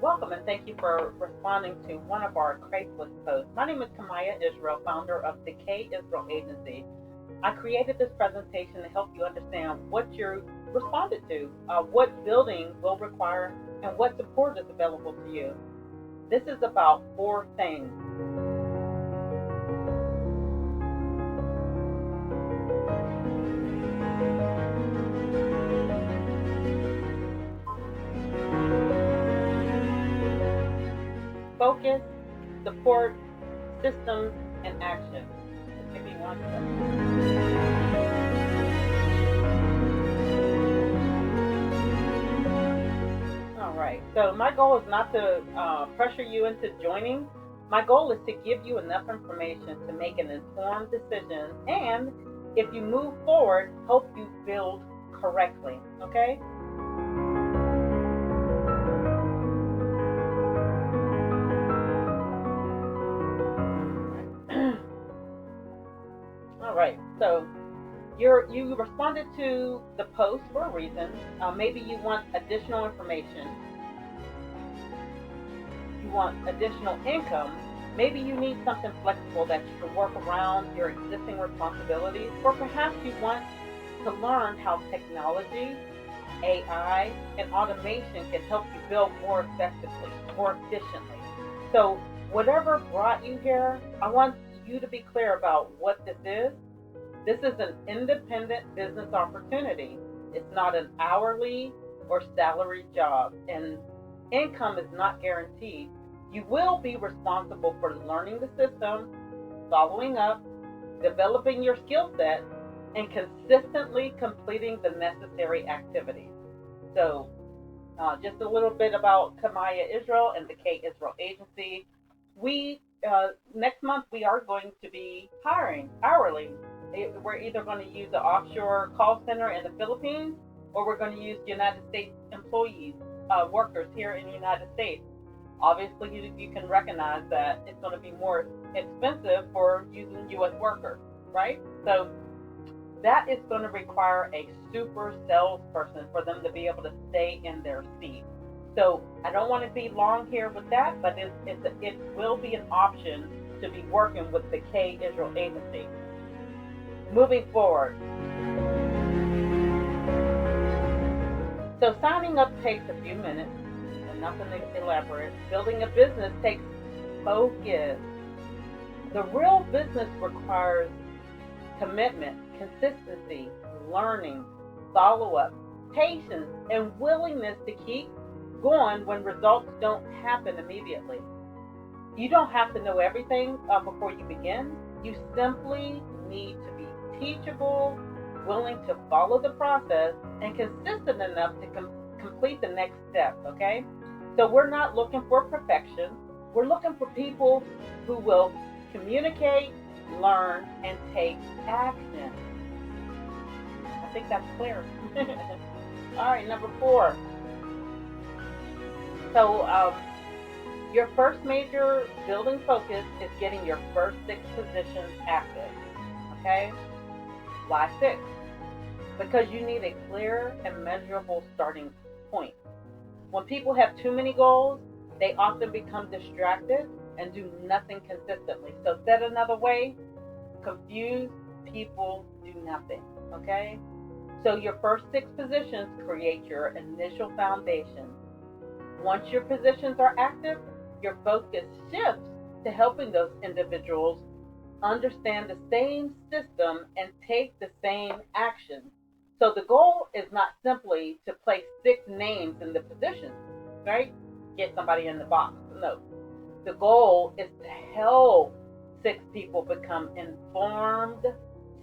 Welcome and thank you for responding to one of our Craigslist posts. My name is Kamayah Israel, founder of the K Israel Agency. I created this presentation to help you understand what you responded to, what building will require, and what support is available to you. This is about four things. Focus, support, systems, and action. Just give me one second. All right. So my goal is not to pressure you into joining. My goal is to give you enough information to make an informed decision, and if you move forward, help you build correctly. Okay. All right. So you responded to the post for a reason. Maybe you want additional information. You want additional income. Maybe you need something flexible that you can work around your existing responsibilities, or perhaps you want to learn how technology, AI, and automation can help you build more effectively, more efficiently. So, whatever brought you here, I want you to be clear about what this is. This is an independent business opportunity. It's not an hourly or salary job, and income is not guaranteed. You will be responsible for learning the system, following up, developing your skill set, and consistently completing the necessary activities. So, just a little bit about Kamayah Israel and the K Israel Agency. We Next month we are going to be hiring hourly. We're either going to use the offshore call center in the Philippines, or we're going to use United States employees, workers here in the United States. Obviously, you can recognize that it's going to be more expensive for using U.S. workers, right? So that is going to require a super salesperson for them to be able to stay in their seat. So I don't want to be long here with that, but it will be an option to be working with the K Israel Agency. Moving forward. So signing up takes a few minutes and nothing elaborate. Building a business takes focus. The real business requires commitment, consistency, learning, follow-up, patience, and willingness to keep going when results don't happen immediately. You don't have to know everything before you begin. You simply need to be teachable, willing to follow the process, and consistent enough to complete the next step, okay? So we're not looking for perfection. We're looking for people who will communicate, learn, and take action. I think that's clear. All right, number 4. So your first major building focus is getting your first 6 positions active, okay? Why 6? Because you need a clear and measurable starting point. When people have too many goals, they often become distracted and do nothing consistently. So said another way, confused people do nothing, okay? So your first 6 positions create your initial foundation. Once your positions are active, your focus shifts to helping those individuals understand the same system and take the same action. So the goal is not simply to place 6 names in the position, right? Get somebody in the box. No. The goal is to help 6 people become informed,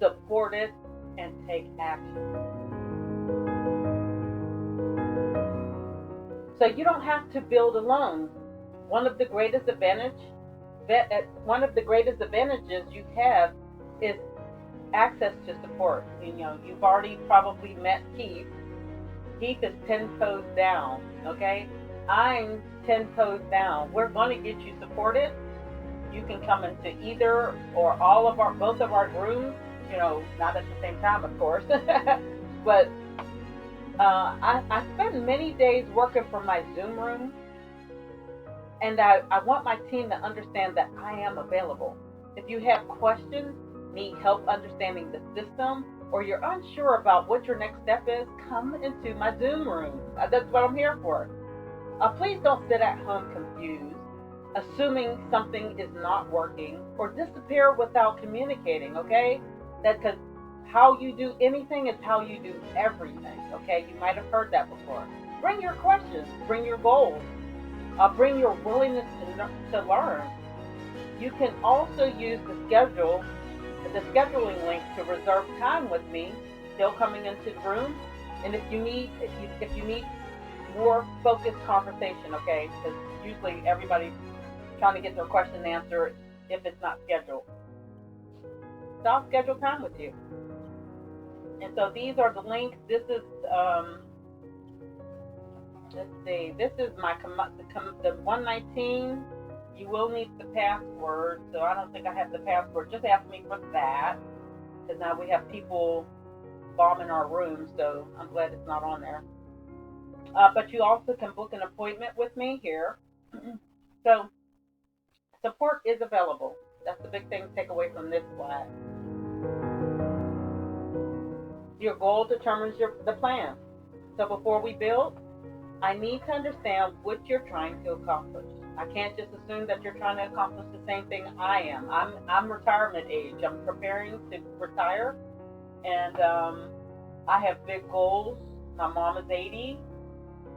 supported, and take action. So you don't have to build alone. One of the greatest advantages you have is access to support. You've already probably met Keith. Keith is 10 toes down, okay? I'm 10 toes down. We're going to get you supported. You can come into either or both of our rooms, not at the same time, of course. But I spend many days working from my Zoom room, And I want my team to understand that I am available. If you have questions, need help understanding the system, or you're unsure about what your next step is, come into my Zoom room. That's what I'm here for. Please don't sit at home confused, assuming something is not working, or disappear without communicating, okay? That because how you do anything is how you do everything, okay? You might have heard that before. Bring your questions, bring your goals, bring your willingness to learn. You can also use the scheduling link to reserve time with me, still coming into the room. And if you need more focused conversation, okay, because usually everybody's trying to get their question answered if it's not scheduled. So I'll schedule time with you. And so these are the links. This is let's see. This is the 119. You will need the password, so I don't think I have the password. Just ask me for that, because now we have people bombing our room, so I'm glad it's not on there. But you also can book an appointment with me here. So support is available. That's the big thing to take away from this slide. Your goal determines the plan. So before we build, I need to understand what you're trying to accomplish. I can't just assume that you're trying to accomplish the same thing I am. I'm retirement age. I'm preparing to retire, and I have big goals. My mom is 80.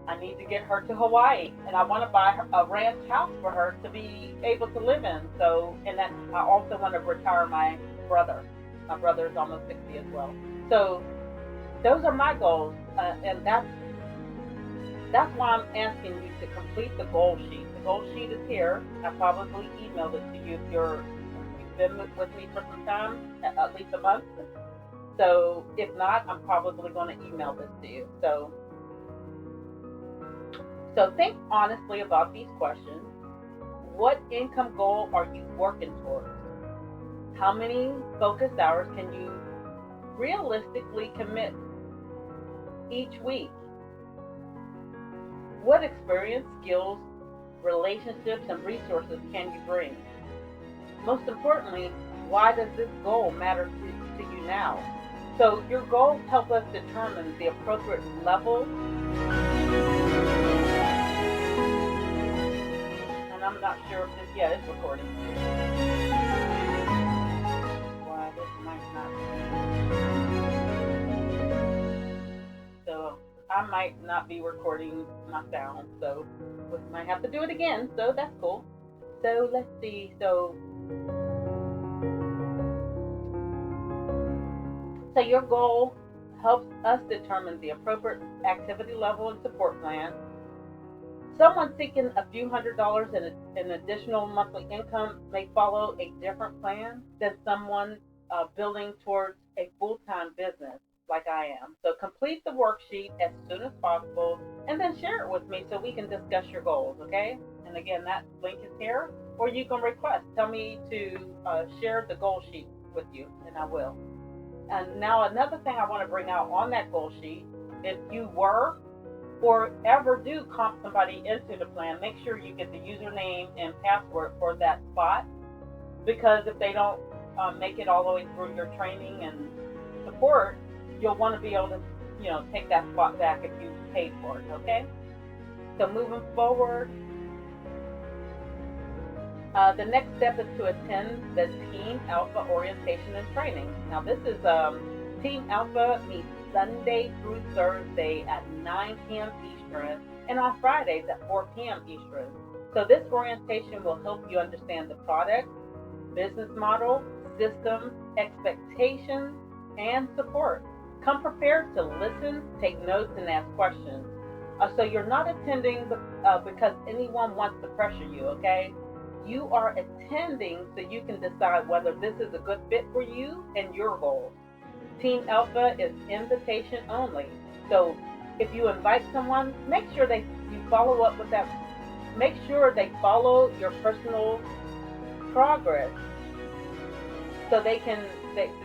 I need to get her to Hawaii, and I want to buy a ranch house for her to be able to live in. So, and that I also want to retire my brother. My brother is almost 60 as well. So, those are my goals, and that's why I'm asking you to complete the goal sheet. The goal sheet is here. I probably emailed it to you if you've been with me for some time, at least a month. So if not, I'm probably going to email this to you. So think honestly about these questions. What income goal are you working towards? How many focused hours can you realistically commit each week? What experience, skills, relationships, and resources can you bring? Most importantly, why does this goal matter to you now? So your goals help us determine the appropriate level. And I'm not sure if this, yeah, it's recording. Why this might not be. So I might not be recording my sound, so we might have to do it again, so that's cool. So let's see, so your goal helps us determine the appropriate activity level and support plan. Someone seeking a few $100s in additional monthly income may follow a different plan than someone building towards a full-time business like I am. So complete the worksheet as soon as possible and then share it with me so we can discuss your goals, okay? And again, that link is here, or you can request. Tell me to share the goal sheet with you, and I will. And now another thing I want to bring out on that goal sheet, if you were or ever do comp somebody into the plan, make sure you get the username and password for that spot, because if they don't make it all the way through your training and support, you'll want to be able to, take that spot back if you paid for it, okay? So moving forward, the next step is to attend the Team Alpha orientation and training. Now this is Team Alpha meets Sunday through Thursday at 9 p.m. Eastern and on Fridays at 4 p.m. Eastern. So this orientation will help you understand the product, business model, system, expectations, and support. Come prepared to listen, take notes, and ask questions. So you're not attending because anyone wants to pressure you, okay? You are attending so you can decide whether this is a good fit for you and your goals. Team Alpha is invitation only. So if you invite someone, make sure you follow up with that. Make sure they follow your personal progress so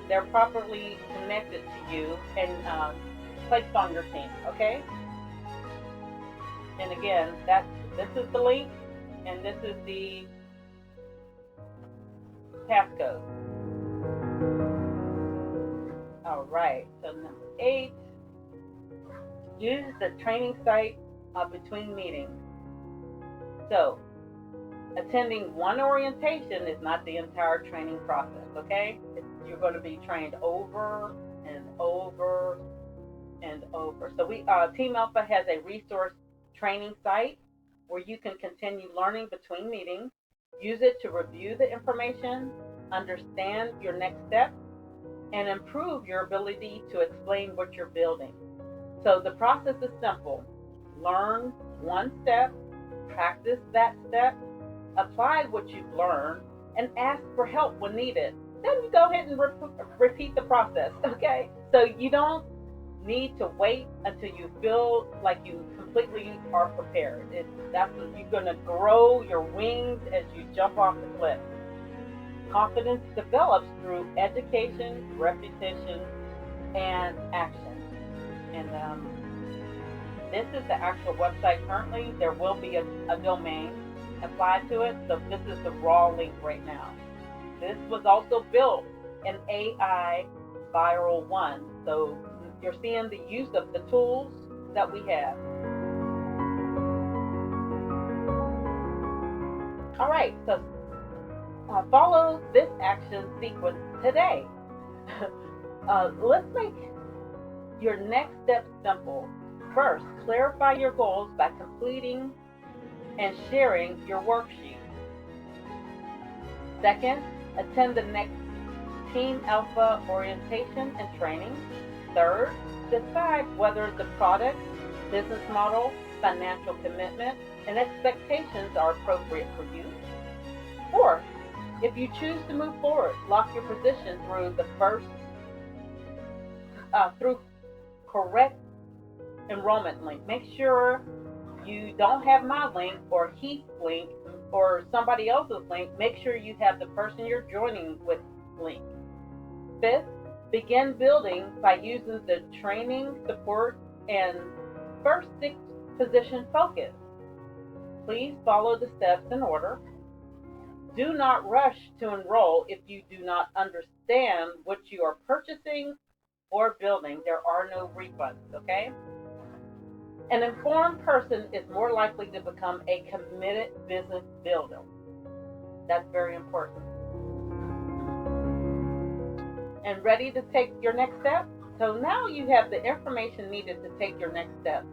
they're properly connected to you and placed on your team, okay? And again, this is the link. and this is the passcode. All right, so number 8, use the training site between meetings. So, attending one orientation is not the entire training process, okay? You're going to be trained over and over and over. So Team Alpha has a resource training site where you can continue learning between meetings, use it to review the information, understand your next steps, and improve your ability to explain what you're building. So the process is simple. Learn one step, practice that step, apply what you've learned, and ask for help when needed. Then you go ahead and repeat the process, okay? So you don't need to wait until you feel like you completely are prepared. You're going to grow your wings as you jump off the cliff. Confidence develops through education, repetition, and action. And this is the actual website currently. There will be a domain applied to it, so this is the raw link right now. This was also built in AI Viral 1, so you're seeing the use of the tools that we have. All right, so follow this action sequence today. Let's make your next step simple. First, clarify your goals by completing and sharing your worksheet. Second, attend the next Team Alpha orientation and training. Third, decide whether the product, business model, financial commitment, and expectations are appropriate for you. Fourth, if you choose to move forward, lock your position through the first, through correct enrollment link. Make sure you don't have my link or Heath's link or somebody else's link. Make sure you have the person you're joining with link. Fifth, begin building by using the training, support, and first 6 position focus. Please follow the steps in order. Do not rush to enroll if you do not understand what you are purchasing or building. There are no refunds, okay? An informed person is more likely to become a committed business builder. That's very important. And ready to take your next step? So now you have the information needed to take your next step.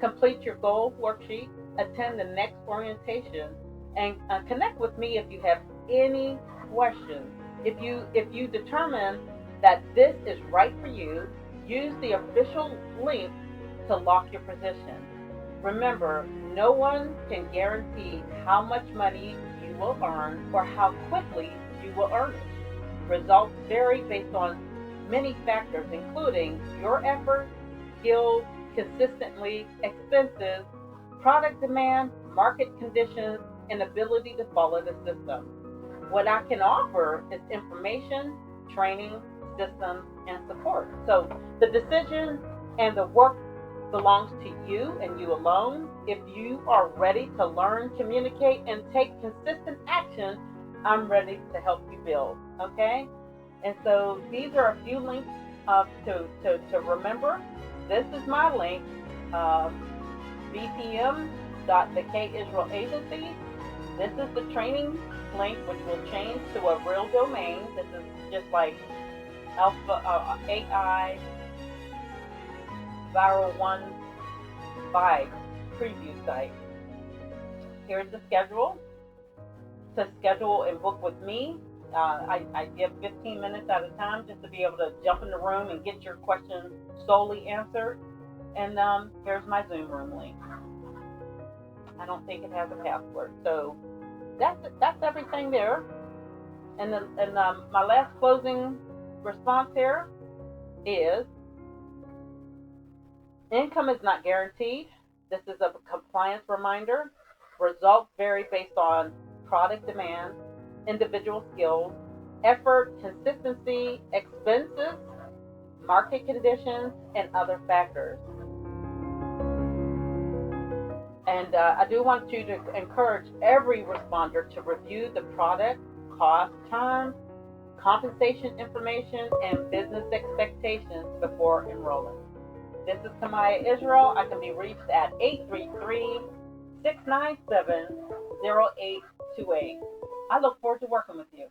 Complete your goal worksheet, attend the next orientation, and connect with me if you have any questions. If you determine that this is right for you, use the official link to lock your position. Remember, no one can guarantee how much money you will earn or how quickly you will earn it. Results vary based on many factors, including your effort, skills, consistently, expenses, product demand, market conditions, and ability to follow the system. What I can offer is information, training, systems, and support. So the decision and the work belongs to you and you alone. If you are ready to learn, communicate, and take consistent action, I'm ready to help you build, okay? And so these are a few links to remember. This is my link, bpm.thekisraelagency. This is the training link, which will change to a real domain. This is just like AI Viral 1 by preview site. Here's the schedule. To schedule and book with me, I give 15 minutes at a time just to be able to jump in the room and get your questions solely answered. And here's my Zoom room link. I don't think it has a password. So that's everything there. And my last closing response here is, income is not guaranteed. This is a compliance reminder. Results vary based on product demand, individual skills, effort, consistency, expenses, market conditions, and other factors. And I do want you to encourage every responder to review the product, cost, terms, compensation information, and business expectations before enrolling. This is Kamayah Israel. I can be reached at 833-697-0828. I look forward to working with you.